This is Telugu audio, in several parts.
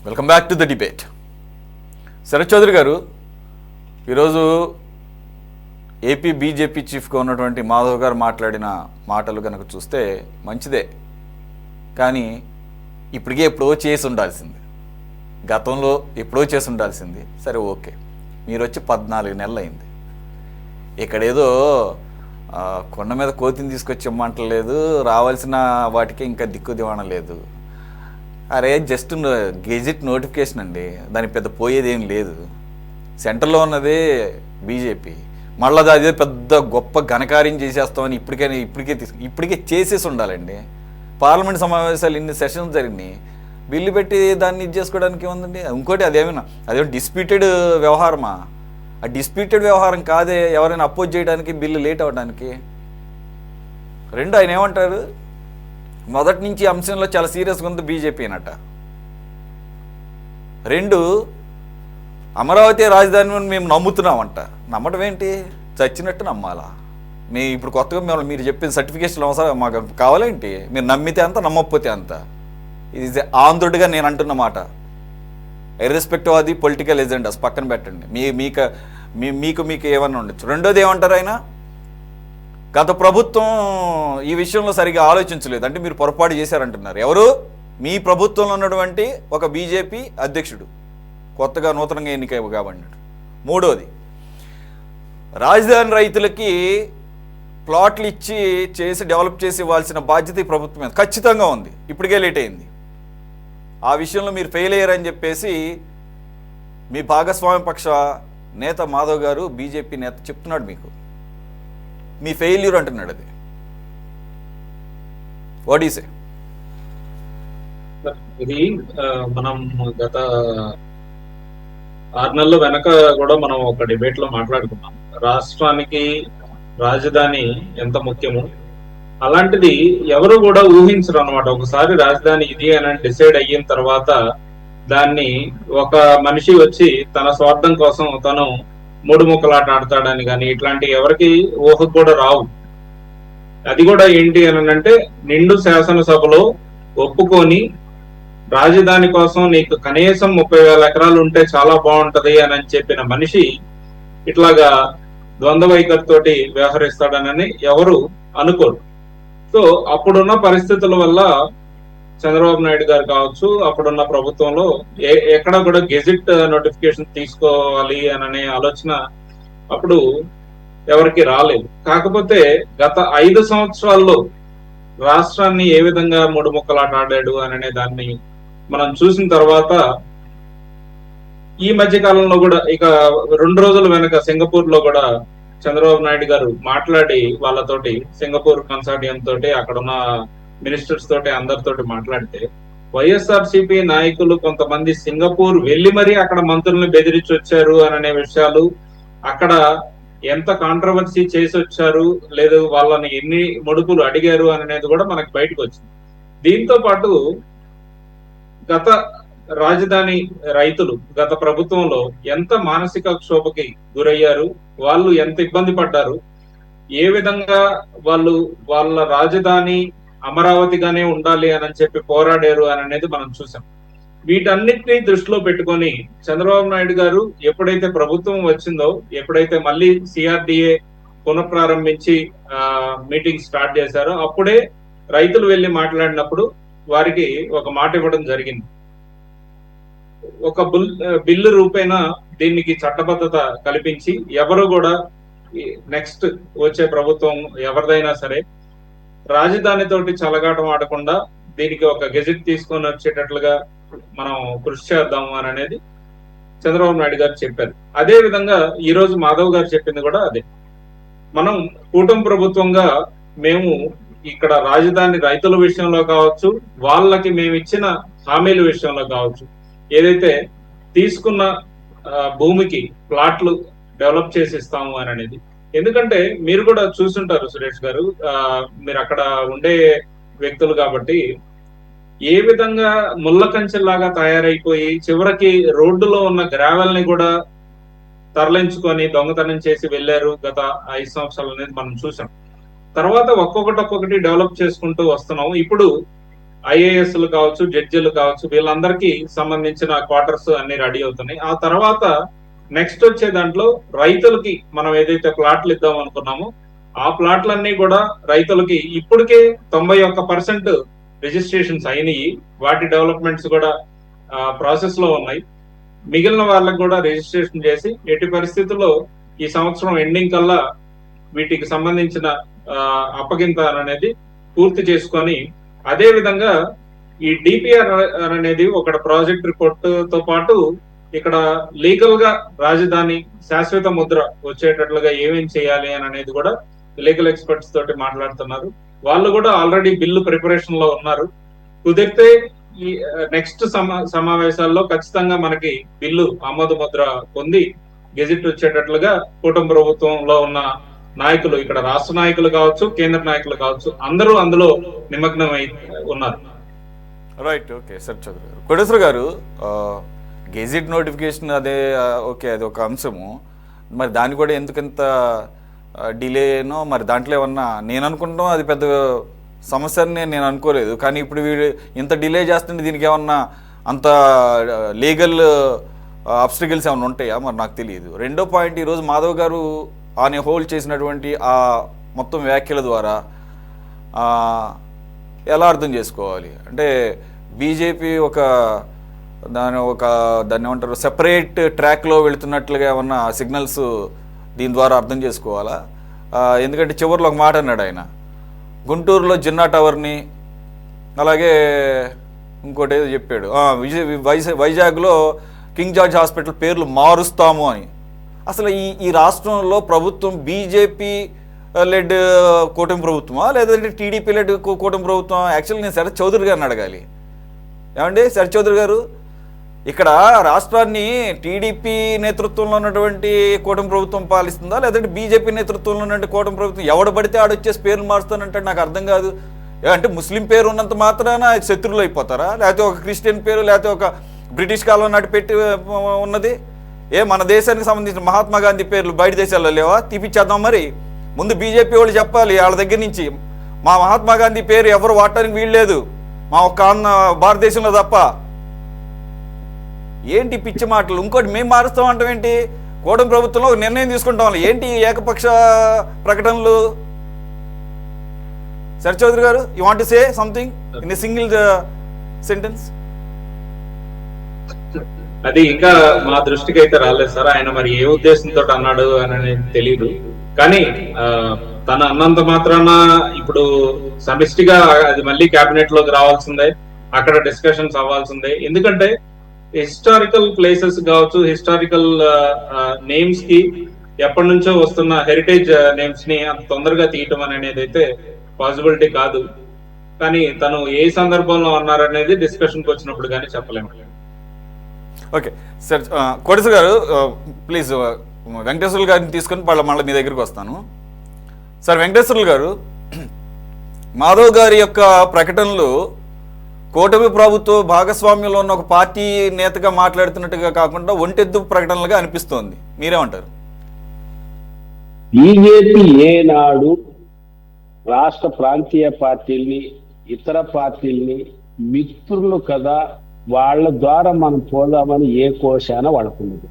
Welcome back to the debate. Sarath Chowdary garu, ఈరోజు ఏపీ బీజేపీ చీఫ్గా ఉన్నటువంటి మాధవ్ గారు మాట్లాడిన మాటలు కనుక చూస్తే మంచిదే, కానీ ఇప్పటికే ఎప్పుడో చేసి ఉండాల్సింది, గతంలో ఎప్పుడో చేసి ఉండాల్సింది. సరే ఓకే, మీరు వచ్చి 14 నెలలు అయింది. ఇక్కడేదో కొండ మీద కోతిని తీసుకొచ్చి ఇమ్మంటలేదు, రావాల్సిన వాటికి ఇంకా దిక్కు దివాణం లేదు. అరే జస్ట్ గెజిట్ నోటిఫికేషన్ అండి, దానికి పెద్ద పోయేది ఏం లేదు. సెంటర్లో ఉన్నదే బీజేపీ, మళ్ళీ అదే పెద్ద గొప్ప ఘనకార్యం చేసేస్తామని ఇప్పటికే చేసేసి ఉండాలండి. పార్లమెంట్ సమావేశాలు ఇన్ని సెషన్స్ జరిగినాయి, బిల్లు పెట్టి దాన్ని ఇది చేసుకోవడానికి ఏముందండి? ఇంకోటి అదేమో డిస్ప్యూటెడ్ వ్యవహారమా? ఆ డిస్ప్యూటెడ్ వ్యవహారం కాదే ఎవరైనా అపోజ్ చేయడానికి, బిల్లు లేట్ అవ్వడానికి. రెండు, ఆయన ఏమంటారు, మొదటి నుంచి అంశంలో చాలా సీరియస్గా ఉంది బీజేపీ అనట. రెండు, అమరావతి రాజధాని మేము నమ్ముతున్నామంట. నమ్మటం ఏంటి? చచ్చినట్టు నమ్మాలా? ఇప్పుడు కొత్తగా మీరు చెప్పిన సర్టిఫికేషన్ అవసరం మాకు కావాలేంటి? మీరు నమ్మితే అంత, నమ్మకపోతే అంత. ఇది ఆంధ్రుడిగా నేను అంటున్న మాట. Irrespective of the political agendas పక్కన పెట్టండి, మీకు ఏమన్నా ఉండొచ్చు. రెండోది ఏమంటారు ఆయన, గత ప్రభుత్వం ఈ విషయంలో సరిగా ఆలోచించలేదు అంటే మీరు పొరపాటు చేశారంటున్నారు. ఎవరు? మీ ప్రభుత్వంలో ఉన్నటువంటి ఒక బీజేపీ అధ్యక్షుడు, కొత్తగా నూతనంగా ఎన్నిక కాబడినాడు. మూడోది, రాజధాని రైతులకి ప్లాట్లు ఇచ్చి డెవలప్ చేసి ఇవ్వాల్సిన బాధ్యత ఈ ప్రభుత్వం మీద ఖచ్చితంగా ఉంది. ఇప్పటికే లేట్ అయింది. ఆ విషయంలో మీరు ఫెయిల్ అయ్యారని చెప్పేసి మీ భాగస్వామ్య పక్ష నేత మాధవ్ గారు, బీజేపీ నేత చెప్తున్నాడు. మీకు మీ ఫెయిల్యూర్ అంటున్నాడు. అది వాట్ ఈస్ ఇది మనం గత 6 నెలల వెనక కూడా మనం ఒక డిబేట్ లో మాట్లాడుకున్నాం, రాష్ట్రానికి రాజధాని ఎంత ముఖ్యమో. అలాంటిది ఎవరు కూడా ఊహించరు అనమాట. ఒకసారి రాజధాని ఇది అని డిసైడ్ అయిన తర్వాత దాన్ని ఒక మనిషి వచ్చి తన స్వార్థం కోసం తను మూడు ముక్కలాట ఆడతాడని కానీ ఇట్లాంటి ఎవరికి ఊహకు కూడా రావు. అది కూడా ఏంటి అని అంటే, నిండు శాసనసభలో ఒప్పుకొని రాజధాని కోసం నీకు కనీసం 30,000 ఎకరాలు ఉంటే చాలా బాగుంటది అని చెప్పిన మనిషి ఇట్లాగా ద్వంద్వ వైఖరితోటి వ్యవహరిస్తాడనని ఎవరు అనుకోరు. సో అప్పుడున్న పరిస్థితుల వల్ల చంద్రబాబు నాయుడు గారు కావచ్చు, అప్పుడున్న ప్రభుత్వంలో ఎక్కడ కూడా గెజిట్ నోటిఫికేషన్ తీసుకోవాలి అనే ఆలోచన అప్పుడు ఎవరికి రాలేదు. కాకపోతే గత 5 సంవత్సరాల్లో రాష్ట్రాన్ని ఏ విధంగా మూడు ముక్కలాట ఆడాడు అనే దాన్ని మనం చూసిన తర్వాత ఈ మధ్య కాలంలో కూడా ఇక 2 రోజుల వెనక సింగపూర్ లో కూడా చంద్రబాబు నాయుడు గారు మాట్లాడి వాళ్ళతోటి, సింగపూర్ కన్సార్టియం తోటి, అక్కడున్న మినిస్టర్స్ తోటి, అందరితోటి మాట్లాడితే వైఎస్ఆర్సీపీ నాయకులు కొంతమంది సింగపూర్ వెళ్లి మరీ అక్కడ మంత్రుల్ని బెదిరించి వచ్చారు అనే విషయాలు, అక్కడ ఎంత కాంట్రవర్సీ చేసి వచ్చారు, లేదు వాళ్ళని ఎన్ని ముడుపులు అడిగారు అనేది కూడా మనకు బయటకు వచ్చింది. దీంతో పాటు గత రాజధాని రైతులు గత ప్రభుత్వంలో ఎంత మానసిక క్షోభకి గురయ్యారు, వాళ్ళు ఎంత ఇబ్బంది పడ్డారు, ఏ విధంగా వాళ్ళు వాళ్ళ రాజధాని అమరావతిగానే ఉండాలి అని చెప్పి పోరాడారు అనేది మనం చూసాం. వీటన్నిటిని దృష్టిలో పెట్టుకొని చంద్రబాబు నాయుడు గారు ఎప్పుడైతే ప్రభుత్వం వచ్చిందో, ఎప్పుడైతే మళ్ళీ సిఆర్డిఏ పునఃప్రారంభించి మీటింగ్ స్టార్ట్ చేశారో, అప్పుడే రైతులు వెళ్లి మాట్లాడినప్పుడు వారికి ఒక మాట ఇవ్వడం జరిగింది. ఒక బిల్లు రూపేణా దీనికి చట్టబద్ధత కల్పించి ఎవరు కూడా నెక్స్ట్ వచ్చే ప్రభుత్వం ఎవరిదైనా సరే రాజధానితోటి చలగాటం ఆడకుండా దీనికి ఒక గెజెట్ తీసుకొని వచ్చేటట్లుగా మనం కృషి చేద్దాము అనేది చంద్రబాబు నాయుడు గారు చెప్పారు. అదే విధంగా ఈ రోజు మాధవ్ గారు చెప్పింది కూడా అదే. మనం కూటమి ప్రభుత్వంగా మేము ఇక్కడ రాజధాని రైతుల విషయంలో కావచ్చు, వాళ్ళకి మేము ఇచ్చిన హామీల విషయంలో కావచ్చు, ఏదైతే తీసుకున్న భూమికి ప్లాట్లు డెవలప్ చేసి ఇస్తాము అనేది. ఎందుకంటే మీరు కూడా చూసుంటారు సురేష్ గారు, మీరు అక్కడ ఉండే వ్యక్తులు కాబట్టి, ఏ విధంగా ముళ్ళ కంచెల్లాగా తయారైపోయి చివరికి రోడ్డులో ఉన్న గ్రావెల్ ని కూడా తరలించుకొని దొంగతనం చేసి వెళ్లారు గత 5 సంవత్సరాలు అనేది మనం చూసాం. తర్వాత ఒక్కొక్కటి డెవలప్ చేసుకుంటూ వస్తున్నాము. ఇప్పుడు ఐఏఎస్లు కావచ్చు, జడ్జిలు కావచ్చు, వీళ్ళందరికీ సంబంధించిన క్వార్టర్స్ అన్ని రెడీ అవుతున్నాయి. ఆ తర్వాత నెక్స్ట్ వచ్చే దాంట్లో రైతులకి మనం ఏదైతే ప్లాట్లు ఇద్దాం అనుకున్నామో ఆ ప్లాట్లన్నీ కూడా రైతులకి ఇప్పటికే 91% రిజిస్ట్రేషన్స్ అయినాయి. వాటి డెవలప్మెంట్స్ కూడా ప్రాసెస్ లో ఉన్నాయి. మిగిలిన వాళ్ళకి కూడా రిజిస్ట్రేషన్ చేసి ఎట్టి పరిస్థితుల్లో ఈ సంవత్సరం ఎండింగ్ కల్లా వీటికి సంబంధించిన అప్పగింత అనేది పూర్తి చేసుకొని, అదే విధంగా ఈ డిపిఆర్ అనేది ఒక ప్రాజెక్ట్ రిపోర్ట్ తో పాటు ఇక్కడ లీగల్ గా రాజధాని శాశ్వత ముద్ర వచ్చేటట్లుగా ఏమేం చేయాలి అని అనేది కూడా లీగల్ ఎక్స్పర్ట్స్ తోటి మాట్లాడుతున్నారు. వాళ్ళు కూడా ఆల్రెడీ బిల్లు ప్రిపరేషన్ లో ఉన్నారు. కుదిరితే ఈ నెక్స్ట్ సమావేశాల్లో ఖచ్చితంగా మనకి బిల్లు ఆమోద ముద్ర పొంది గెజిట్ వచ్చేటట్లుగా కూటమి ప్రభుత్వంలో ఉన్న నాయకులు, ఇక్కడ రాష్ట్ర నాయకులు కావచ్చు, కేంద్ర నాయకులు కావచ్చు, అందరూ అందులో నిమగ్నమై ఉన్నారు. Right, okay. సార్ చౌదరి గారు, కోటేశ్వర గారు, గెజిట్ నోటిఫికేషన్ అదే ఓకే, అది ఒక అంశము. మరి దాన్ని కూడా ఎందుకంత డిలేనో మరి దాంట్లో ఏమన్నా, నేను అనుకుంటాం అది పెద్ద సమస్య అని నేను అనుకోలేదు. కానీ ఇప్పుడు వీడు ఇంత డిలే చేస్తుంటే దీనికి ఏమన్నా అంత లీగల్ అబ్స్టికల్స్ ఏమైనా ఉంటాయా మరి నాకు తెలియదు. రెండో పాయింట్, ఈరోజు మాధవ్ గారు ఆన్ హోల్డ్ చేసినటువంటి ఆ మొత్తం వ్యాఖ్యల ద్వారా ఎలా అర్థం చేసుకోవాలి అంటే బీజేపీ దాన్ని ఏమంటారు సెపరేట్ ట్రాక్లో వెళుతున్నట్లుగా ఏమన్నా సిగ్నల్స్ దీని ద్వారా అర్థం చేసుకోవాలా? ఎందుకంటే చివరిలో ఒక మాట అన్నాడు ఆయన, గుంటూరులో జిన్నా టవర్ని, అలాగే ఇంకోటి ఏదో చెప్పాడు, వైజాగ్లో కింగ్ జార్జ్ హాస్పిటల్ పేర్లు మారుస్తాము అని. అసలు ఈ రాష్ట్రంలో ప్రభుత్వం బీజేపీ లెడ్ కూటమి ప్రభుత్వమా లేదంటే టీడీపీ లెడ్ కూటమి ప్రభుత్వం? యాక్చువల్లీ నేను శరత్ చౌదరి గారిని అడగాలి. ఏమండి శరత్ చౌదరి గారు, ఇక్కడ రాష్ట్రాన్ని టీడీపీ నేతృత్వంలో ఉన్నటువంటి కూటమి ప్రభుత్వం పాలిస్తుందా లేదంటే బీజేపీ నేతృత్వంలో ఉన్నటువంటి కూటమి ప్రభుత్వం? ఎవడు పడితే ఆడొచ్చేసి పేర్లు మారుస్తానంటే నాకు అర్థం కాదు. అంటే ముస్లిం పేరు ఉన్నంత మాత్రాన శత్రువులు అయిపోతారా? లేకపోతే ఒక క్రిస్టియన్ పేరు, లేకపోతే ఒక బ్రిటిష్ కాలం నాటి పెట్టి ఉన్నది మన దేశానికి సంబంధించిన మహాత్మా గాంధీ పేర్లు బయట దేశాల్లో లేవా? తీపిచ్చేద్దాం. మరి ముందు బీజేపీ వాళ్ళు చెప్పాలి వాళ్ళ దగ్గర నుంచి, మా మహాత్మా గాంధీ పేరు ఎవరు వాడటానికి వీల్లేదు, మా ఒక్క భారతదేశంలో తప్ప. ఏంటి పిచ్చి మాటలు? ఇంకోటి మేము మారుస్తాం అంటాం ఏంటి? కూటమి ప్రభుత్వంలో ఒక నిర్ణయం తీసుకుంటాం, ఏంటి ఏకపక్ష ప్రకటనలు? శరత్ చౌదరి గారు, you want to say something in a single sentence? అది ఇంకా మా దృష్టికి అయితే రాలేదు సార్. ఆయన మరి ఏ ఉద్దేశంతో అన్నాడు అని తెలియదు. కానీ తన అన్నంత మాత్రాన ఇప్పుడు సమిష్టిగా అది మళ్ళీ కేబినెట్ లోకి రావాల్సిందే, అక్కడ డిస్కషన్స్ అవ్వాల్సిందే. ఎందుకంటే హిస్టారికల్ ప్లేసెస్ కావచ్చు, హిస్టారికల్ నేమ్స్ కి ఎప్పటి నుంచో వస్తున్న హెరిటేజ్ నేమ్స్ ని అంత తొందరగా తీయటం అనేది అయితే పాసిబిలిటీ కాదు. కానీ తను ఏ సందర్భంలో అన్నారనేది డిస్కషన్కి వచ్చినప్పుడు కానీ చెప్పలేము. ఓకే సార్, కోటేశ్వర గారు ప్లీజ్ వెంకటేశ్వర్లు గారిని తీసుకొని మళ్ళీ మీ దగ్గరికి వస్తాను. సార్ వెంకటేశ్వర్లు గారు, మాధవ్ గారి యొక్క ప్రకటనలు కూటమి ప్రభుత్వ భాగస్వామ్యంలో ఉన్న ఒక పార్టీ నేతగా మాట్లాడుతున్నట్టుగా కాకుండా ఒంటెద్దు ప్రకటనలుగా అనిపిస్తోంది, మీరేమంటారు? బీజేపీ ఏనాడు రాష్ట్ర ప్రాంతీయ పార్టీల్ని, ఇతర పార్టీల్ని మిత్రులు కదా వాళ్ళ ద్వారా మనం పోదామని ఏ కోశాన వాడుకున్నది.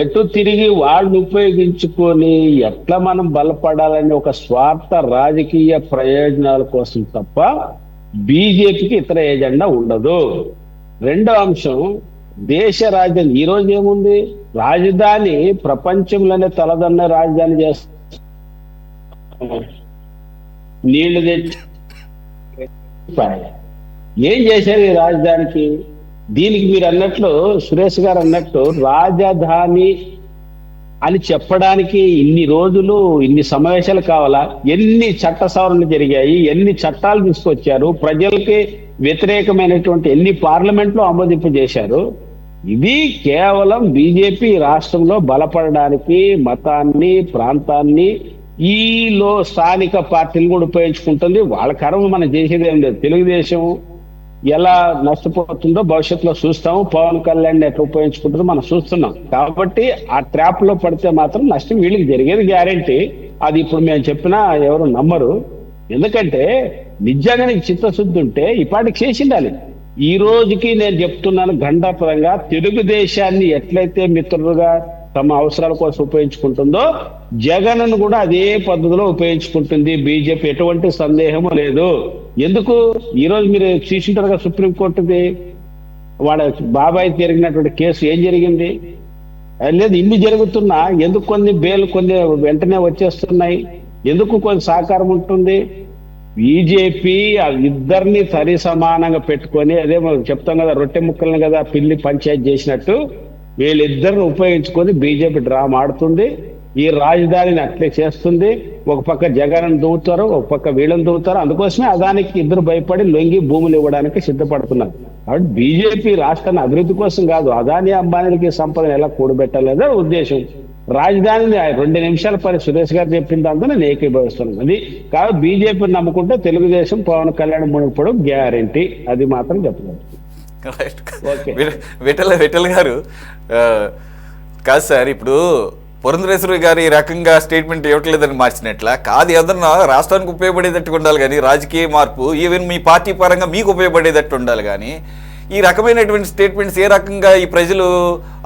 ఎటు తిరిగి వాళ్ళని ఉపయోగించుకొని ఎట్లా మనం బలపడాలని ఒక స్వార్థ రాజకీయ ప్రయోజనాల కోసం తప్ప బీజేపీకి ఇతర ఎజెండా ఉండదు. రెండో అంశం, దేశ రాజధాని ఈ రోజు ఏముంది? రాజధాని ప్రపంచంలోనే తలదన్న రాజధాని చేస్తా, నీళ్లు తెచ్చి ఏం చేశారు ఈ రాజధానికి? దీనికి మీరు అన్నట్లు, సురేష్ గారు అన్నట్టు, రాజధాని అని చెప్పడానికి ఇన్ని రోజులు ఇన్ని సమావేశాలు కావాలా? ఎన్ని చట్ట సవరణలు జరిగాయి, ఎన్ని చట్టాలు తీసుకొచ్చారు, ప్రజలకి వ్యతిరేకమైనటువంటి ఎన్ని పార్లమెంట్లో ఆమోదింపు చేశారు. ఇది కేవలం బీజేపీ రాష్ట్రంలో బలపడడానికి, మతాన్ని, ప్రాంతాన్ని, ఈలో స్థానిక పార్టీలు కూడా ఉపయోగించుకుంటుంది. వాళ్ళ కర్మ మనం చేసేది ఏం లేదు. తెలుగుదేశం ఎలా నష్టపోతుందో భవిష్యత్తులో చూస్తాము, పవన్ కళ్యాణ్ ఎట్లా ఉపయోగించుకుంటుందో మనం చూస్తున్నాం. కాబట్టి ఆ ట్రాప్ లో పడితే మాత్రం నష్టం వీళ్ళకి జరిగేది గ్యారెంటీ. అది ఇప్పుడు మేము చెప్పినా ఎవరు నమ్మరు. ఎందుకంటే నిజంగా నీకు చిత్తశుద్ధి ఉంటే ఇప్పటికి చేసిండాలి. ఈ రోజుకి నేను చెప్తున్నాను ఘంటాపరంగా, తెలుగుదేశాన్ని ఎట్లయితే మిత్రులుగా తమ అవసరాల కోసం ఉపయోగించుకుంటుందో జగన్ను కూడా అదే పద్ధతిలో ఉపయోగించుకుంటుంది బీజేపీ, ఎటువంటి సందేహము లేదు. ఎందుకు ఈరోజు మీరు చూసింటారు కదా, సుప్రీంకోర్టుది వాళ్ళ బాబాయ్ జరిగినటువంటి కేసు ఏం జరిగింది? లేదు, ఇన్ని జరుగుతున్నా ఎందుకు కొన్ని బెయిల్ కొన్ని వెంటనే వచ్చేస్తున్నాయి? ఎందుకు కొన్ని సహకారం ఉంటుంది? బీజేపీ ఆ ఇద్దరిని సరి సమానంగా పెట్టుకొని, అదే మనం చెప్తాం కదా, రొట్టె ముక్కల్ని కదా పిల్లి పంచాయతీ చేసినట్టు వీళ్ళిద్దరిని ఉపయోగించుకొని బీజేపీ డ్రామా ఆడుతుంది. ఈ రాజధానిని అట్లే చేస్తుంది. ఒక పక్క జగన్ దూవుతారు, ఒక పక్క వీళ్ళని దూవుతారు. అందుకోసమే అదానికి ఇద్దరు భయపడి లొంగి భూములు ఇవ్వడానికి సిద్ధపడుతున్నారు. కాబట్టి బీజేపీ రాష్ట్రాన్ని అభివృద్ధి కోసం కాదు, అదాని అంబానీలకి సంపదను ఎలా కూడబెట్టాలేదో ఉద్దేశం. రాజధానిని 2 నిమిషాల పని సురేష్ గారు చెప్పిన దాంతో నేను ఏకీభవిస్తున్నాను. అది కాదు, బీజేపీని నమ్ముకుంటే తెలుగుదేశం పవన్ కళ్యాణ్ మునుగోడు గ్యారంటీ, అది మాత్రం చెప్పలేదు. విఠల్ గారు కాదు సార్, ఇప్పుడు పురంధరేశ్వరి గారు ఈ రకంగా స్టేట్మెంట్ ఇవ్వట్లేదని మార్చినట్ల కాదు, ఏదన్నా రాష్ట్రానికి ఉపయోగపడేటట్టు ఉండాలి కానీ, రాజకీయ మార్పు ఈవెన్ మీ పార్టీ పరంగా మీకు ఉపయోగపడేటట్టు ఉండాలి కానీ, ఈ రకమైనటువంటి స్టేట్మెంట్స్ ఏ రకంగా ఈ ప్రజలు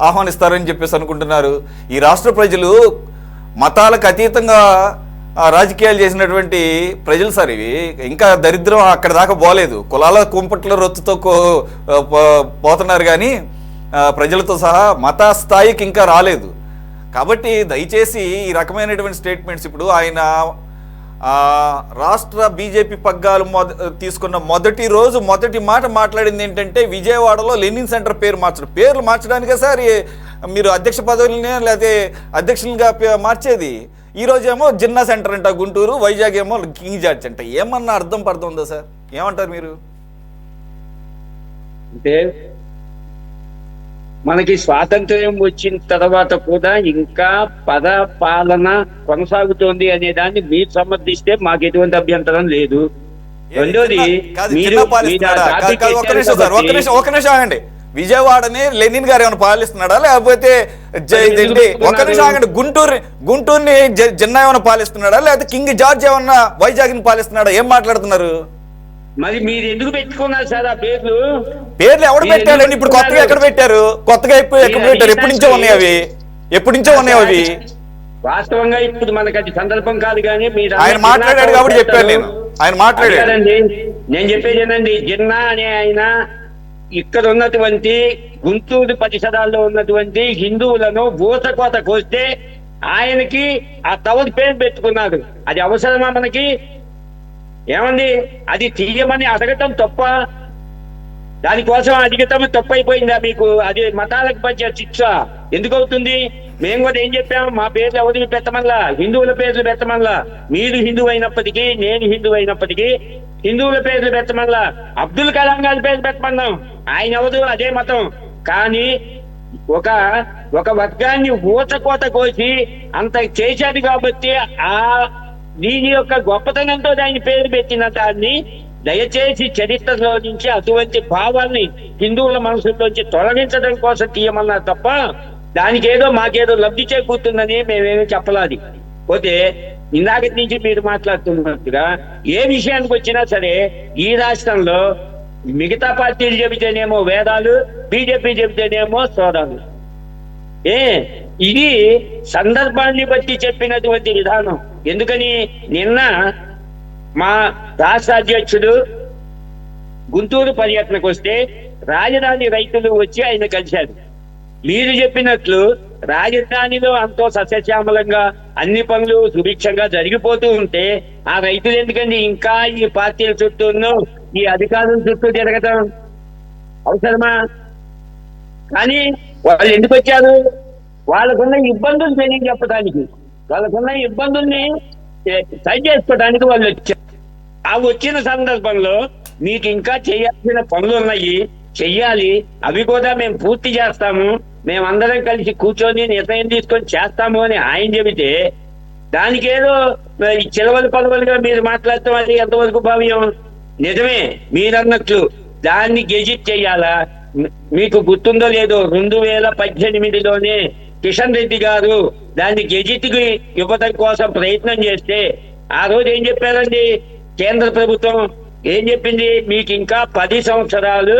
ఆహ్వానిస్తారని చెప్పేసి అనుకుంటున్నారు? ఈ రాష్ట్ర ప్రజలు మతాలకు అతీతంగా రాజకీయాలు చేసినటువంటి ప్రజలు సార్ ఇవి. ఇంకా దరిద్రం అక్కడ దాకా పోలేదు, కులాల కుంపట్ల రొత్తుతో పోతున్నారు కానీ ప్రజలతో సహా మత స్థాయికి ఇంకా రాలేదు. కాబట్టి దయచేసి ఈ రకమైనటువంటి స్టేట్మెంట్స్, ఇప్పుడు ఆయన రాష్ట్ర బీజేపీ పగ్గాలు తీసుకున్న మొదటి రోజు మొదటి మాట మాట్లాడింది ఏంటంటే, విజయవాడలో లెనిన్ సెంటర్ పేర్లు మార్చడానికే సార్ మీరు అధ్యక్ష పదవులనే లేకపోతే అధ్యక్షులుగా మార్చేది. ఈ రోజేమో జిన్నా సెంటర్ అంట గుంటూరు, వైజాగ్ ఏమో కింగ్ జార్జ్ అంట. ఏమన్నా అర్థం పడుతుందా సార్? ఏమంటారు మీరు? అంటే మనకి స్వాతంత్ర్యం వచ్చిన తర్వాత కూడా ఇంకా పద పాలన కొనసాగుతోంది అనే దాన్ని మీరు సమర్థిస్తే మాకు ఎటువంటి అభ్యంతరం లేదు. రెండోది, ఒక నిమిషం ఆగండి. విజయవాడని లెనిన్ గారు ఏమైనా పాలిస్తున్నాడా, లేకపోతే ఒక నిమిషం ఆగండి, గుంటూరుని జిన్నా ఏమైనా పాలిస్తున్నాడా, లేకపోతే కింగ్ జార్జ్ ఏమన్నా వైజాగ్ ని పాలిస్తున్నాడా? ఏం మాట్లాడుతున్నారు? మరి మీరు ఎందుకు పెట్టుకున్నారు సార్ ఆ పేర్లు? ఎవడు పెట్టారండి? ఇప్పుడు కొత్తగా ఎక్కడ పెట్టారు? కొత్తగా ఎక్కడ పెట్టారు? ఎప్పటి నుంచో ఉన్నాయి అవి. వాస్తవంగా ఇప్పుడు మనకి అది సందర్భం కాదు కానీ మీరు ఆయన మాట్లాడాడు కాబట్టి చెప్పాను నేను. ఆయన మాట్లాడాడండి. నేను చెప్పేదేనండి, జిన్నా అనే ఆయన ఇక్కడ ఉన్నటువంటి గుంటూరు పరిసరాల్లో ఉన్నటువంటి హిందువులను ఊసకోత కోస్తే ఆయనకి ఆ తవది పేరు పెట్టుకున్నారు. అది అవసరమా మనకి? ఏమండి, అది తీయమని అడగటం తప్ప? దానికోసం అడిగటం తప్పైపోయిందా మీకు? అది మతాలకు మధ్య శిక్ష ఎందుకు అవుతుంది? మేము కూడా ఏం చెప్పాము, మా పేర్లు ఎవరికి పెట్టమల్లా, హిందువుల పేర్లు పెట్టమల్లా. మీరు హిందువు అయినప్పటికీ, నేను హిందువు అయినప్పటికీ హిందువుల పేర్లు పెట్టమల్లా. అబ్దుల్ కలాం గారి పేరు పెట్టమన్నాం, ఆయన ఎవరు, అదే మతం. కానీ ఒక వర్గాన్ని ఊచకోత కోసి అంత చేశాడు కాబట్టి ఆ దీని యొక్క గొప్పతనంతో దాని పేరు పెట్టిన దాన్ని దయచేసి చరిత్రలో నుంచి అటువంటి భావాన్ని హిందువుల మనసులోంచి తొలగించడం కోసం తీయమన్నారు తప్ప దానికి ఏదో మాకేదో లబ్ధి చేకూరుతుందని మేమేమీ చెప్పలేదు. పోతే ఇందాక నుంచి మీరు మాట్లాడుతున్నట్టుగా ఏ విషయానికి వచ్చినా సరే ఈ రాష్ట్రంలో మిగతా పార్టీలు చెబితేనేమో వేదాలు, బీజేపీ చెబితేనేమో సోదాలు. ఇది సందర్భాన్ని బట్టి చెప్పినటువంటి విధానం. ఎందుకని నిన్న మా రాష్ట్ర అధ్యక్షుడు గుంటూరు పర్యటనకు వస్తే రాజధాని రైతులు వచ్చి ఆయన కలిశారు. మీరు చెప్పినట్లు రాజధానిలో అంతో సస్యశ్యామలంగా అన్ని పనులు సుభిక్షంగా జరిగిపోతూ ఉంటే ఆ రైతులు ఎందుకండి ఇంకా ఈ పార్టీల చుట్టూను ఈ అధికారుల చుట్టూ తిరగటం అవసరమా? కానీ వాళ్ళు ఎందుకు వచ్చారు? వాళ్ళకున్న ఇబ్బందులు తెలియజెప్పడానికి, వాళ్ళకున్న ఇబ్బందుల్ని సరి చేసుకోవడానికి వాళ్ళు వచ్చారు. ఆ వచ్చిన సందర్భంలో మీకు ఇంకా చేయాల్సిన పనులు ఉన్నాయి, చెయ్యాలి, అవి కూడా మేము పూర్తి చేస్తాము, మేమందరం కలిసి కూర్చొని నిర్ణయం తీసుకొని చేస్తాము అని ఆయన చెబితే దానికేదో చిలవలు పలవలుగా మీరు మాట్లాడతాం, అది ఎంతవరకు భావ్యం? నిజమే మీరన్నట్లు దాన్ని గెజిట్ చెయ్యాలా? మీకు గుర్తుందో లేదో 2018లోనే కిషన్ రెడ్డి గారు దాన్ని గెజిట్ కి ఇవ్వడం కోసం ప్రయత్నం చేస్తే ఆ రోజు ఏం చెప్పారండి? కేంద్ర ప్రభుత్వం ఏం చెప్పింది? మీకు ఇంకా 10 సంవత్సరాలు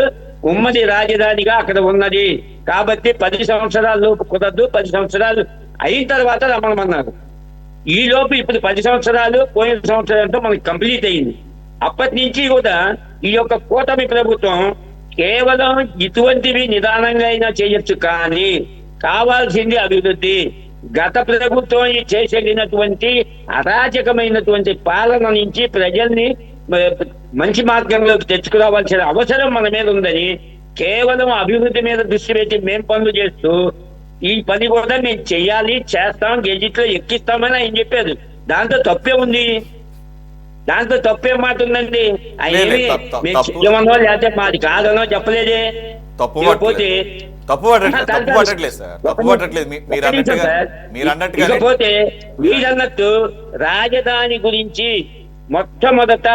ఉమ్మడి రాజధానిగా అక్కడ ఉన్నది కాబట్టి 10 సంవత్సరాల లోపు కుదరదు, 10 సంవత్సరాలు అయిన తర్వాత రమ్మన్నారు. ఈ లోపు ఇప్పుడు 10 సంవత్సరాలు పోయిన సంవత్సరంతో మనకి కంప్లీట్ అయింది. అప్పటి నుంచి కూడా ఈ యొక్క కూటమి ప్రభుత్వం కేవలం ఇటువంటివి నిదానంగా అయినా చేయొచ్చు, కానీ కావాల్సింది అభివృద్ధి. గత ప్రభుత్వం చేసేటటువంటి అరాచకమైనటువంటి పాలన నుంచి ప్రజల్ని మంచి మార్గంలోకి తెచ్చుకురావాల్సిన అవసరం మన మీద ఉందని కేవలం అభివృద్ధి మీద దృష్టి పెట్టి మేం పనులు చేస్తూ ఈ పని కూడా మేము చెయ్యాలి, చేస్తాం, గెజిట్లో ఎక్కిస్తామని ఆయన చెప్పారు. దాంతో తప్పే ఉంది? దాంతో తప్పేం మాట ఉందండి? ఆయన ఏమి మేము చెయ్యమనో లేకపోతే మాది కాదనో చెప్పలేదే. ఇకపోతే మీరన్నట్టు రాజధాని గురించి మొట్టమొదట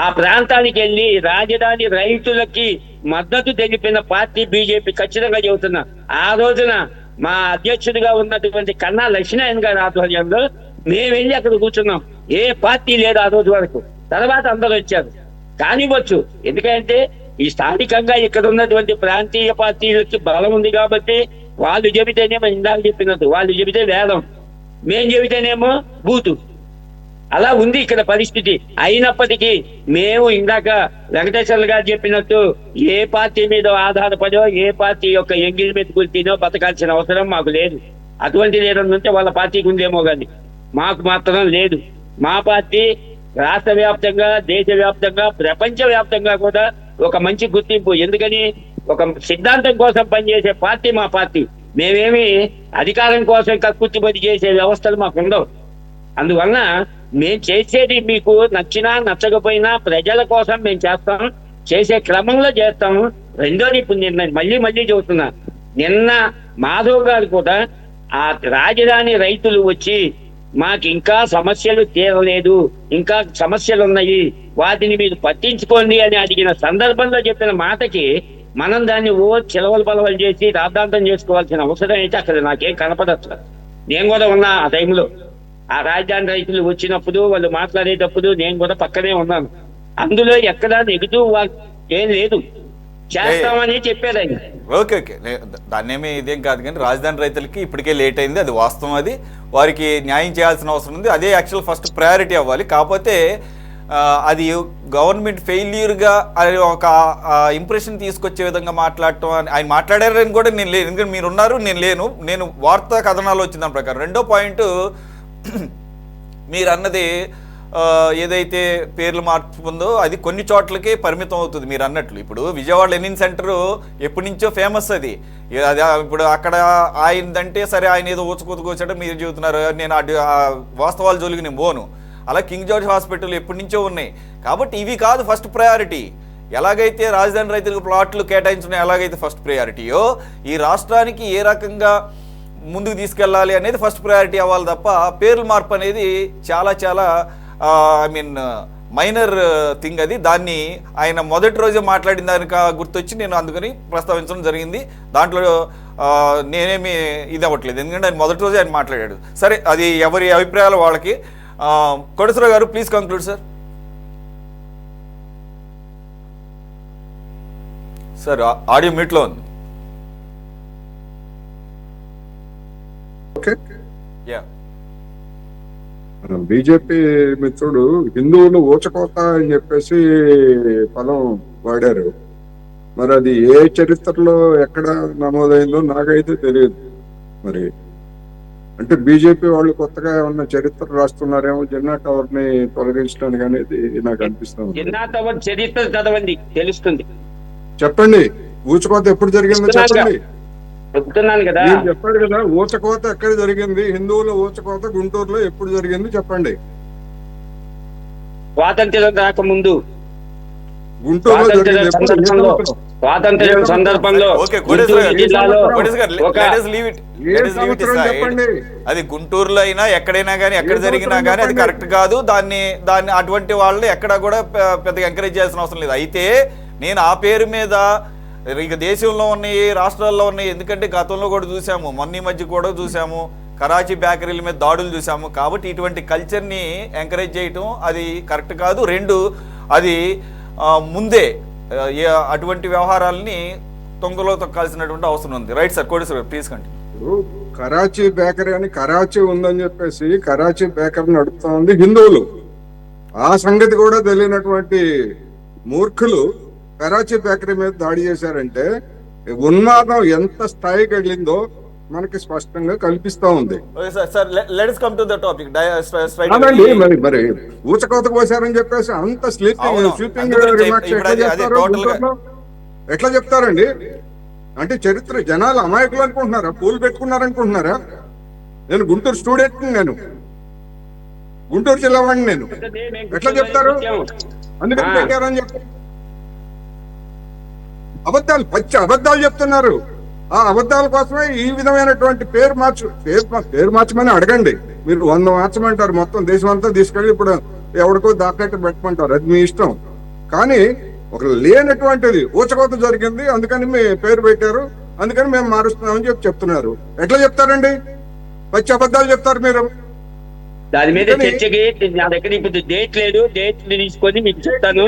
ఆ ప్రాంతానికి వెళ్ళి రాజధాని రైతులకి మద్దతు తెలిపిన పార్టీ బీజేపీ. ఖచ్చితంగా చెబుతున్నా, ఆ రోజున మా అధ్యక్షుడిగా ఉన్నటువంటి కన్నా లక్ష్మీనారాయణ గారి ఆధ్వర్యంలో మేము వెళ్ళి అక్కడ కూర్చున్నాం. ఏ పార్టీ లేదు ఆ రోజు వరకు. తర్వాత అందరూ వచ్చారు. కానివ్వచ్చు, ఎందుకంటే ఈ స్థానికంగా ఇక్కడ ఉన్నటువంటి ప్రాంతీయ పార్టీలకి బలం ఉంది కాబట్టి వాళ్ళు చెబితేనేమో ఇందాక చెప్పినట్టు వాళ్ళు చెబితే వేదం, మేం చెబితేనేమో బూతు. అలా ఉంది ఇక్కడ పరిస్థితి. అయినప్పటికీ మేము ఇందాక వెంకటేశ్వర్లు గారు చెప్పినట్టు ఏ పార్టీ మీద ఆధారపడో ఏ పార్టీ యొక్క ఎంగిల్ మెతుకులు తినో బతకాల్సిన అవసరం మాకు లేదు. అటువంటి లేదంటే వాళ్ళ పార్టీకి ఉందేమో కానీ మాకు మాత్రం లేదు. మా పార్టీ రాష్ట్ర వ్యాప్తంగా, దేశవ్యాప్తంగా, ప్రపంచ వ్యాప్తంగా కూడా ఒక మంచి గుర్తింపు. ఎందుకని? ఒక సిద్ధాంతం కోసం పనిచేసే పార్టీ మా పార్టీ. మేమేమి అధికారం కోసం కక్కుర్తిపడి చేసే వ్యవస్థలు మాకు ఉండవు. అందువలన మేము చేసేది మీకు నచ్చినా నచ్చకపోయినా ప్రజల కోసం మేము చేస్తాం, చేసే క్రమంలో చేస్తాము. రెండోది ఇప్పుడు నిన్న మళ్ళీ చెబుతున్నా, నిన్న మాధవ్ గారు కూడా ఆ రాజధాని రైతులు వచ్చి మాకు ఇంకా సమస్యలు తీరలేదు, ఇంకా సమస్యలు ఉన్నాయి, వాటిని మీరు పట్టించుకోండి అని అడిగిన సందర్భంలో చెప్పిన మాటకి మనం దాన్ని చిలవలు పలవలు చేసి రాద్ధాంతం చేసుకోవాల్సిన అవసరం అయితే అక్కడ నాకేం కనపడచ్చు. నేను కూడా ఉన్నా ఆ టైంలో. ఆ రాజధాని రైతులు వచ్చినప్పుడు వాళ్ళు మాట్లాడేటప్పుడు నేను కూడా పక్కనే ఉన్నాను. అందులో ఎక్కడ నెగిటివ్ ఏం లేదు, చేస్తామని చెప్పారు ఆయన. ఓకే, దాన్ని ఏమి ఇదేం కాదు, కానీ రాజధాని రైతులకి ఇప్పటికే లేట్ అయింది, అది వాస్తవం. అది వారికి న్యాయం చేయాల్సిన అవసరం ఉంది. అదే యాక్చువల్ ఫస్ట్ ప్రయారిటీ అవ్వాలి. కాకపోతే అది గవర్నమెంట్ ఫెయిల్యూర్గా అది ఒక ఇంప్రెషన్ తీసుకొచ్చే విధంగా మాట్లాడటం అని ఆయన మాట్లాడారని కూడా నేను లేను, ఎందుకంటే మీరు ఉన్నారు, నేను లేను. నేను వార్తా కథనాలు వచ్చిన దాని ప్రకారం. రెండో పాయింట్, మీరు అన్నది ఏదైతే పేర్లు మార్పు ఉందో అది కొన్ని చోట్లకే పరిమితం అవుతుంది మీరు అన్నట్లు. ఇప్పుడు విజయవాడ లెనిన్ సెంటర్ ఎప్పటి నుంచో ఫేమస్. అది ఇప్పుడు అక్కడ ఆయనదంటే సరే, ఆయన ఏదో ఊచకూతకొచ్చాడో మీరు చెబుతున్నారు, నేను వాస్తవాల జోలికి నేను పోను. అలా కింగ్ జార్జ్ హాస్పిటల్ ఎప్పటి నుంచో ఉన్నాయి. కాబట్టి ఇవి కాదు ఫస్ట్ ప్రయారిటీ. ఎలాగైతే రాజధాని రైతులకు ప్లాట్లు కేటాయించడం ఎలాగైతే ఫస్ట్ ప్రయారిటీయో, ఈ రాష్ట్రానికి ఏ రకంగా ముందుకు తీసుకెళ్ళాలి అనేది ఫస్ట్ ప్రయారిటీ అవ్వాలి తప్ప పేర్ల మార్పు అనేది చాలా చాలా మైనర్ థింగ్. అది దాన్ని ఆయన మొదటి రోజే మాట్లాడిన దానికి గుర్తొచ్చి నేను అందుకని ప్రస్తావించడం జరిగింది. దాంట్లో నేనేమి ఇది అవ్వట్లేదు, ఎందుకంటే ఆయన మొదటి రోజే ఆయన మాట్లాడాడు. సరే, అది ఎవరి అభిప్రాయాలు వాళ్ళకి. కోటేశ్వరరావు గారు, please conclude sir. Sir audio మ్యూట్లో ఉంది. బీజేపీ మిత్రుడు హిందువులు ఊచకోత అని చెప్పేసి పదం వాడారు. మరి అది ఏ చరిత్రలో ఎక్కడ నమోదైందో నాకైతే తెలియదు. మరి అంటే బీజేపీ వాళ్ళు కొత్తగా ఉన్న చరిత్ర రాస్తున్నారేమో జిన్నా టవర్ ని తొలగించడానికి అనేది నాకు అనిపిస్తుంది. జిన్నా టవర్ చరిత్ర చదవండి, తెలుస్తుంది. చెప్పండి, ఊచకోత ఎప్పుడు జరిగిందో చెప్పండి. చెప్తున్నాను కదా, చెప్పాడు కదా, ఊచకోత ఎక్కడ జరిగింది, హిందువుల ఊచకోత గుంటూరులో ఎప్పుడు జరిగింది చెప్పండి. స్వాతంత్ర్యం రాకముందు, గుంటూరులో స్వాతంత్ర్యం సందర్భంలో చెప్పండి. అది గుంటూరులో అయినా ఎక్కడైనా కానీ ఎక్కడ జరిగినా కానీ అది కరెక్ట్ కాదు. దాన్ని అటువంటి వాళ్ళని ఎక్కడ కూడా పెద్దగా ఎంకరేజ్ చేయాల్సిన అవసరం లేదు. అయితే నేను ఆ పేరు మీద ఇక దేశంలో ఉన్నాయి, రాష్ట్రాల్లో ఉన్నాయి, ఎందుకంటే గతంలో కూడా చూసాము, మొన్న మధ్య కూడా చూసాము, కరాచీ బేకరీల మీద దాడులు చూసాము. కాబట్టి ఇటువంటి కల్చర్ని ఎంకరేజ్ చేయటం అది కరెక్ట్ కాదు. రెండు, అది ముందే అటువంటి వ్యవహారాలని తొంగలో తొక్కాల్సినటువంటి అవసరం ఉంది. రైట్ సార్, కోటేశ్వర గారు ప్లీజ్ కంటిన్యూ. ఇప్పుడు కరాచీ బేకరీ అని కరాచీ ఉందని చెప్పేసి కరాచీ బేకరీ నడుపుతా ఉంది హిందువులు. ఆ సంగతి కూడా తెలియనటువంటి మూర్ఖులు కరాచీ బేకరీ మీద దాడి చేశారంటే ఉన్మాదం ఎంత స్థాయికి వెళ్ళిందో మనకి స్పష్టంగా కల్పిస్తా ఉంది. మరి ఊచకోత కోసారని చెప్పేసి అంత స్లీపింగ్ ఎట్లా చెప్తారండి? అంటే చరిత్ర జనాలు అమాయకులు అనుకుంటున్నారా? పూలు పెట్టుకున్నారనుకుంటున్నారా? నేను గుంటూరు స్టూడెంట్, నేను గుంటూరు జిల్లా వాడిని. నేను ఎట్లా చెప్తారు? అందుకని పెట్టారని చెప్తారు. అబద్ధాలు, పచ్చి అబద్ధాలు చెప్తున్నారు. ఆ అబద్ధాల కోసమే ఈ విధమైనటువంటి పేరు మార్చమని అడగండి. మీరు 100 మార్చమంటారు, మొత్తం దేశం అంతా తీసుకెళ్ళి ఇప్పుడు ఎవరికో దాకట్టు పెట్టమంటారు, అది మీ ఇష్టం. కానీ ఒక లేనటువంటిది ఊచకోత జరిగింది, అందుకని మీ పేరు పెట్టారు, అందుకని మేము మారుస్తున్నామని చెప్తున్నారు. ఎట్లా చెప్తారండి? పచ్చి అబద్ధాలు చెప్తారు మీరు. దాని మీద చర్చకి నా దగ్గర ఇప్పుడు డేట్ లేదు, డేట్ తీసుకొని మీకు చెప్తాను.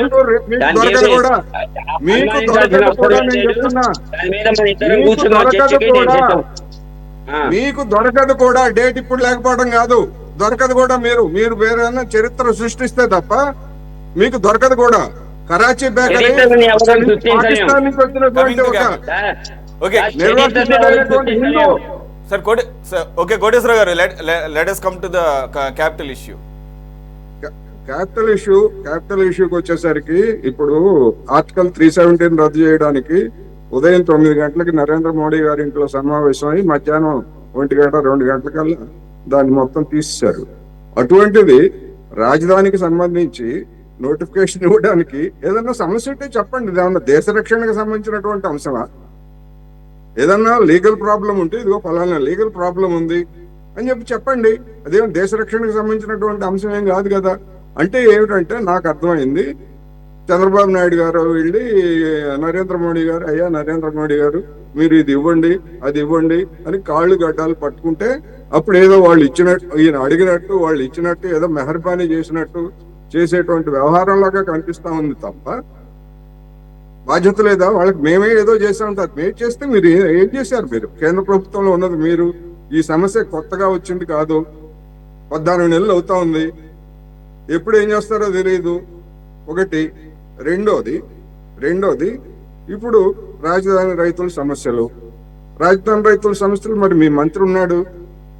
మీకు దొరకదు కూడా డేట్, ఇప్పుడు లేకపోవడం కాదు, దొరకదు కూడా. మీరు వేరే చరిత్ర సృష్టిస్తే తప్ప మీకు దొరకదు కూడా. కరాచీ బేకరీ పాకిస్తాన్ నుంచి వచ్చినటువంటి ఒక నిర్వాసితుడైనటువంటి హిందూ. సార్ ఓకే కోటేశ్వర గారు, let us come to the capital issue. Capital ఇష్యూకి వచ్చేసరికి ఇప్పుడు ఆర్టికల్ 317 రద్దు చేయడానికి ఉదయం 9 గంటలకి నరేంద్ర మోడీ గారి ఇంట్లో సమావేశమై మధ్యాహ్నం 1 గంట 2 గంటలకల్లా దాన్ని మొత్తం తీసేశారు. అటువంటిది రాజధానికి సంబంధించి నోటిఫికేషన్ ఇవ్వడానికి ఏదన్నా సమస్య ఉంటే చెప్పండి. ఏదన్నా దేశ రక్షణకు సంబంధించినటువంటి అంశమా? ఏదన్నా లీగల్ ప్రాబ్లం ఉంటే ఇదిగో ఫలానా లీగల్ ప్రాబ్లం ఉంది అని చెప్పండి. అదేమో దేశ రక్షణకు సంబంధించినటువంటి అంశం ఏం కాదు కదా. అంటే ఏమిటంటే నాకు అర్థమైంది, చంద్రబాబు నాయుడు గారు వెళ్ళి నరేంద్ర మోడీ గారు, అయ్యా నరేంద్ర మోడీ గారు మీరు ఇది ఇవ్వండి అది ఇవ్వండి అని కాళ్ళు గడ్డాలు పట్టుకుంటే అప్పుడు ఏదో వాళ్ళు ఇచ్చినట్టు, ఈయన అడిగినట్టు వాళ్ళు ఇచ్చినట్టు, ఏదో మెహర్బానీ చేసినట్టు చేసేటువంటి వ్యవహారంలాగా కనిపిస్తా ఉంది తప్ప బాధ్యత లేదా వాళ్ళకి? మేమే ఏదో చేసా ఉంటారు. మేము చేస్తే మీరు ఏం చేశారు? మీరు కేంద్ర ప్రభుత్వంలో ఉన్నది మీరు. ఈ సమస్య కొత్తగా వచ్చింది కాదు, 14 నెలలు అవుతా ఉంది. ఎప్పుడు ఏం చేస్తారో తెలియదు. ఒకటి. రెండోది ఇప్పుడు రాజధాని రైతుల సమస్యలు. మరి మీ మంత్రి ఉన్నాడు,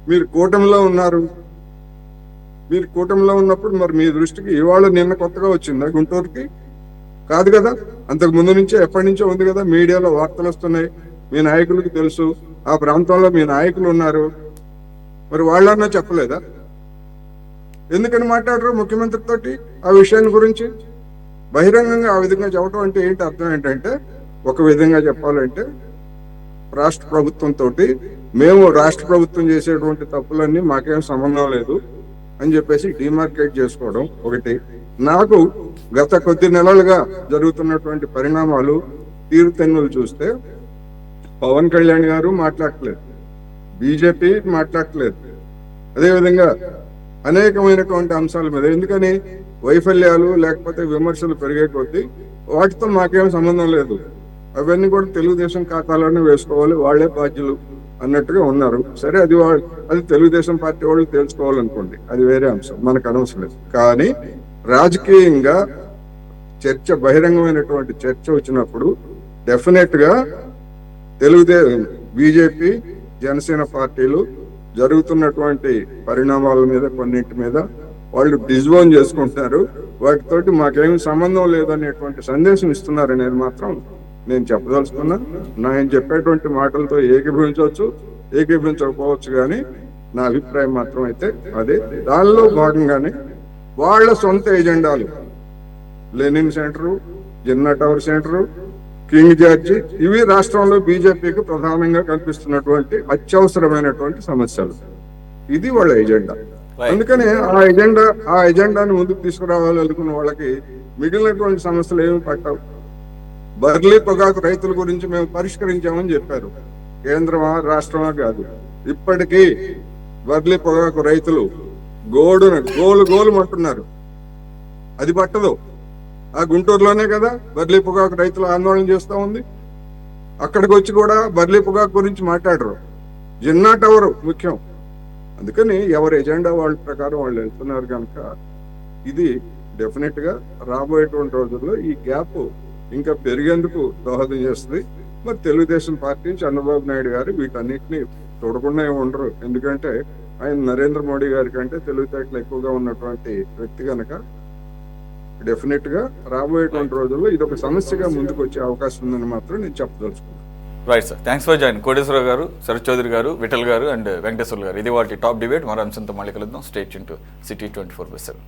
మీరు కూటమిలో ఉన్నారు. మీరు కూటమిలో ఉన్నప్పుడు మరి మీ దృష్టికి ఇవాళ నిన్న కొత్తగా వచ్చిందా గుంటూరుకి? కాదు కదా. అంతకు ముందు నుంచే ఎప్పటి నుంచో ఉంది కదా. మీడియాలో వార్తలు వస్తున్నాయి, మీ నాయకులకు తెలుసు, ఆ ప్రాంతంలో మీ నాయకులు ఉన్నారు. మరి వాళ్ళన్నా చెప్పలేదా? ఎందుకని మాట్లాడరు ముఖ్యమంత్రి తోటి ఆ విషయాన్ని గురించి? బహిరంగంగా ఆ విధంగా చెప్పడం అంటే ఏంటి? అర్థం ఏంటంటే, ఒక విధంగా చెప్పాలంటే రాష్ట్ర ప్రభుత్వంతో మేము రాష్ట్ర ప్రభుత్వం చేసేటువంటి తప్పులన్నీ మాకేం సంబంధం లేదు అని చెప్పేసి డిమార్కేట్ చేసుకోవడం ఒకటి. నాకు గత కొద్ది నెలలుగా జరుగుతున్నటువంటి పరిణామాలు, తీరుతెన్నులు చూస్తే పవన్ కళ్యాణ్ గారు మాట్లాడట్లేదు, బీజేపీ మాట్లాడట్లేదు. అదేవిధంగా అనేకమైనటువంటి అంశాల మీద ఎందుకని వైఫల్యాలు లేకపోతే విమర్శలు పెరిగే కొద్దీ వాటితో మాకేం సంబంధం లేదు, అవన్నీ కూడా తెలుగుదేశం ఖాతాలోనే వేసుకోవాలి, వాళ్లే బాధ్యులు అన్నట్టుగా ఉన్నారు. సరే, అది తెలుగుదేశం పార్టీ వాళ్ళు తెలుసుకోవాలనుకోండి, అది వేరే అంశం, మనకు అనవసరం లేదు. కానీ రాజకీయంగా చర్చ, బహిరంగమైనటువంటి చర్చ వచ్చినప్పుడు డెఫినెట్ గా బీజేపీ జనసేన పార్టీలు జరుగుతున్నటువంటి పరిణామాల మీద కొన్నింటి మీద వాళ్ళు డిస్బోన్ చేసుకుంటున్నారు. వాటితోటి మాకేమి సంబంధం లేదనేటువంటి సందేశం ఇస్తున్నారు. నేను చెప్పదలుచుకున్నా. నేను చెప్పేటువంటి మాటలతో ఏకీభవించవచ్చు, ఏకీభవించకపోవచ్చు, కానీ నా అభిప్రాయం మాత్రం అయితే అదే. దానిలో భాగంగానే వాళ్ళ సొంత ఎజెండాలు, Lenin centre, Jinnah tower centre, king George, ఇవి రాష్ట్రంలో బీజేపీకి ప్రధానంగా కనిపిస్తున్నటువంటి అత్యవసరమైనటువంటి సమస్యలు. ఇది వాళ్ళ ఎజెండా. అందుకని ఆ ఎజెండాని ముందుకు తీసుకురావాలి అనుకున్న వాళ్ళకి మిగిలినటువంటి సమస్యలు ఏమి పట్టవు. బర్లీ పొగాకు రైతుల గురించి మేము పరిష్కరించామని చెప్పారు. కేంద్రమా రాష్ట్రమా కాదు, ఇప్పటికీ బర్లీ పొగాకు రైతులు గోలు అంటున్నారు. అది పట్టదు. ఆ గుంటూరులోనే కదా బర్లీ పొగాకు రైతులు ఆందోళన చేస్తూ ఉంది. అక్కడికి వచ్చి కూడా బర్లీ పొగాకు గురించి మాట్లాడరు. జిన్నా టవర్ ముఖ్యం. అందుకని ఎవరి ఎజెండా వాళ్ళ ప్రకారం వాళ్ళు వెళ్తున్నారు కనుక ఇది డెఫినెట్ గా రాబోయేటువంటి రోజుల్లో ఈ గ్యాప్ ఇంకా పెరిగేందుకు దోహదం చేస్తుంది. మరి తెలుగుదేశం పార్టీ చంద్రబాబు నాయుడు గారు వీటన్నిటిని చూడకుండా ఉండరు. ఎందుకంటే ఆయన నరేంద్ర మోడీ గారి కంటే తెలివితేటలు ఎక్కువగా ఉన్నటువంటి వ్యక్తి కనుక డెఫినెట్ గా రాబోయేటువంటి రోజుల్లో ఇది ఒక సమస్యగా ముందుకు వచ్చే అవకాశం ఉందని మాత్రం నేను చెప్పదలుచుకున్నాను. Right sir, thanks for join. Koteswararao గారు, శరత్ చౌదరి గారు, విఠల్ గారు అండ్ వెంకటేశ్వర్లు గారు. ఇది వాటి టాప్ డిబేట్. మరో అంశంతో మళ్ళీ కలుద్దాం. Stay tune to city 24/7.